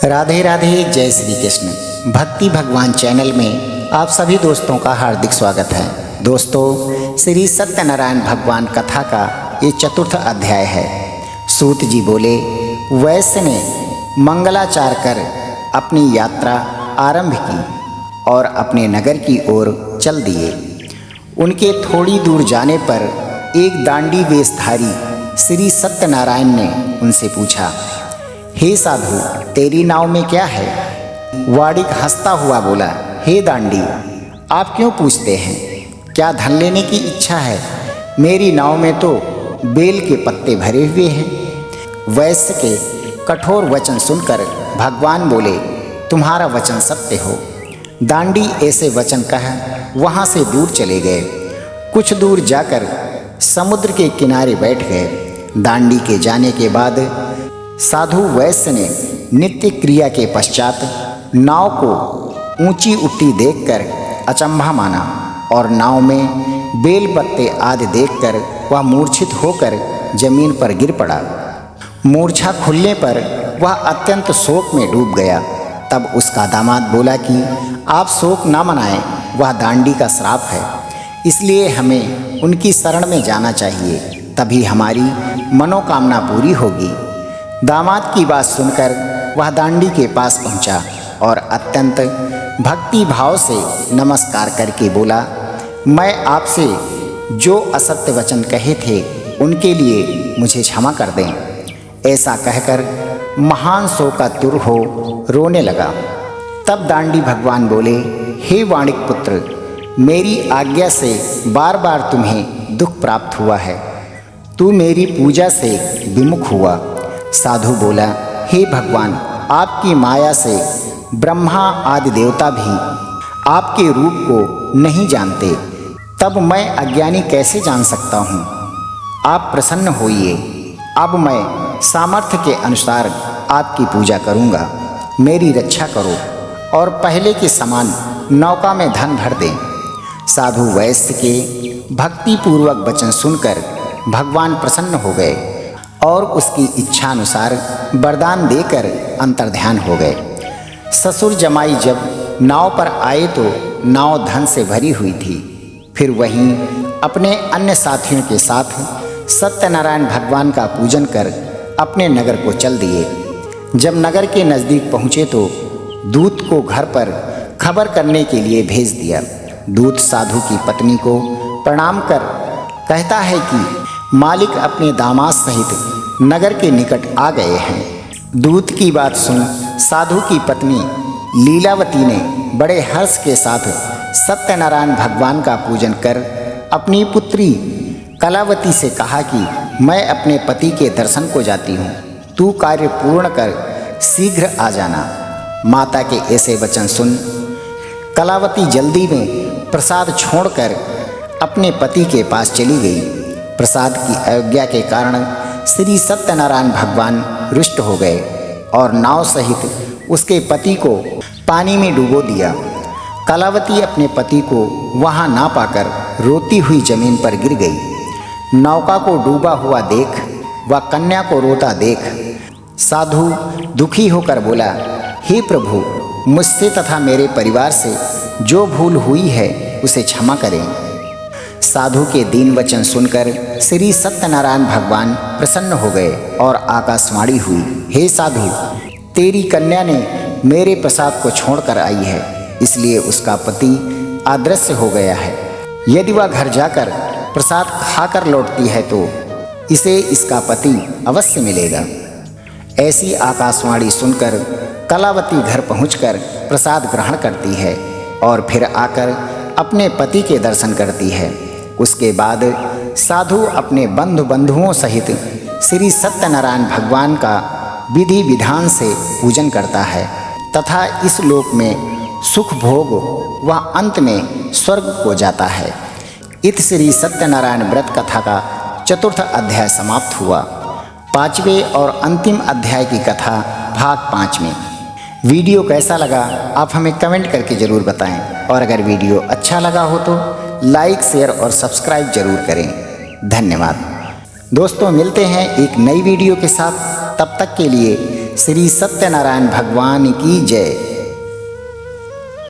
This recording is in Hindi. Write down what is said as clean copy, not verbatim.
राधे राधे, जय श्री कृष्ण। भक्ति भगवान चैनल में आप सभी दोस्तों का हार्दिक स्वागत है। दोस्तों, श्री सत्यनारायण भगवान कथा का ये चतुर्थ अध्याय है। सूत जी बोले, वैश्य ने मंगलाचार कर अपनी यात्रा आरंभ की और अपने नगर की ओर चल दिए। उनके थोड़ी दूर जाने पर एक दांडी वेशधारी श्री सत्यनारायण ने उनसे पूछा, हे साधु, तेरी नाव में क्या है? वाड़िक हंसता हुआ बोला, हे दांडी, आप क्यों पूछते हैं? क्या धन लेने की इच्छा है? मेरी नाव में तो बेल के पत्ते भरे हुए हैं। वैश्य के कठोर वचन सुनकर भगवान बोले, तुम्हारा वचन सत्य हो। दांडी ऐसे वचन कह वहाँ से दूर चले गए। कुछ दूर जाकर समुद्र के किनारे बैठ गए। दांडी के जाने के बाद साधु वैश्य ने नित्य क्रिया के पश्चात नाव को ऊंची उठती देखकर अचंभा माना और नाव में बेल पत्ते आदि देखकर वह मूर्छित होकर जमीन पर गिर पड़ा। मूर्छा खुलने पर वह अत्यंत शोक में डूब गया। तब उसका दामाद बोला कि आप शोक न मनाएं, वह दांडी का श्राप है, इसलिए हमें उनकी शरण में जाना चाहिए, तभी हमारी मनोकामना पूरी होगी। दामाद की बात सुनकर वह दांडी के पास पहुंचा और अत्यंत भक्ति भाव से नमस्कार करके बोला, मैं आपसे जो असत्य वचन कहे थे उनके लिए मुझे क्षमा कर दें। ऐसा कहकर महान शोकातुर हो रोने लगा। तब दांडी भगवान बोले, हे वाणिक पुत्र, मेरी आज्ञा से बार बार तुम्हें दुख प्राप्त हुआ है। तू मेरी पूजा से विमुख हुआ। साधु बोला, हे भगवान, आपकी माया से ब्रह्मा आदि देवता भी आपके रूप को नहीं जानते, तब मैं अज्ञानी कैसे जान सकता हूँ? आप प्रसन्न होइए। अब मैं सामर्थ्य के अनुसार आपकी पूजा करूँगा। मेरी रक्षा करो और पहले के समान नौका में धन भर दें। साधु वैश्य के भक्तिपूर्वक वचन सुनकर भगवान प्रसन्न हो गए और उसकी इच्छानुसार वरदान देकर अंतर्ध्यान हो गए। ससुर जमाई जब नाव पर आए तो नाव धन से भरी हुई थी। फिर वहीं अपने अन्य साथियों के साथ सत्यनारायण भगवान का पूजन कर अपने नगर को चल दिए। जब नगर के नज़दीक पहुँचे तो दूत को घर पर खबर करने के लिए भेज दिया। दूत साधु की पत्नी को प्रणाम कर कहता है कि मालिक अपने दामाद सहित नगर के निकट आ गए हैं। दूत की बात सुन साधु की पत्नी लीलावती ने बड़े हर्ष के साथ सत्यनारायण भगवान का पूजन कर अपनी पुत्री कलावती से कहा कि मैं अपने पति के दर्शन को जाती हूँ, तू कार्य पूर्ण कर शीघ्र आ जाना। माता के ऐसे वचन सुन कलावती जल्दी में प्रसाद छोड़कर अपने पति के पास चली गई। प्रसाद की अवज्ञा के कारण श्री सत्यनारायण भगवान रुष्ट हो गए और नाव सहित उसके पति को पानी में डुबो दिया। कलावती अपने पति को वहां ना पाकर रोती हुई जमीन पर गिर गई। नौका को डूबा हुआ देख व कन्या को रोता देख साधु दुखी होकर बोला, हे प्रभु, मुझसे तथा मेरे परिवार से जो भूल हुई है उसे क्षमा करें। साधु के दीन वचन सुनकर श्री सत्यनारायण भगवान प्रसन्न हो गए और आकाशवाणी हुई, हे साधु, तेरी कन्या ने मेरे प्रसाद को छोड़कर आई है, इसलिए उसका पति अदृश्य हो गया है। यदि वह घर जाकर प्रसाद खाकर लौटती है तो इसे इसका पति अवश्य मिलेगा। ऐसी आकाशवाणी सुनकर कलावती घर पहुंचकर प्रसाद ग्रहण करती है और फिर आकर अपने पति के दर्शन करती है। उसके बाद साधु अपने बंधुओं सहित श्री सत्यनारायण भगवान का विधि विधान से पूजन करता है तथा इस लोक में सुख भोग व अंत में स्वर्ग को जाता है। इत श्री सत्यनारायण व्रत कथा का चतुर्थ अध्याय समाप्त हुआ। पांचवें और अंतिम अध्याय की कथा भाग 5 में। वीडियो कैसा लगा आप हमें कमेंट करके ज़रूर बताएं और अगर वीडियो अच्छा लगा हो तो लाइक, शेयर और सब्सक्राइब जरूर करें। धन्यवाद दोस्तों, मिलते हैं एक नई वीडियो के साथ। तब तक के लिए श्री सत्यनारायण भगवान की जय।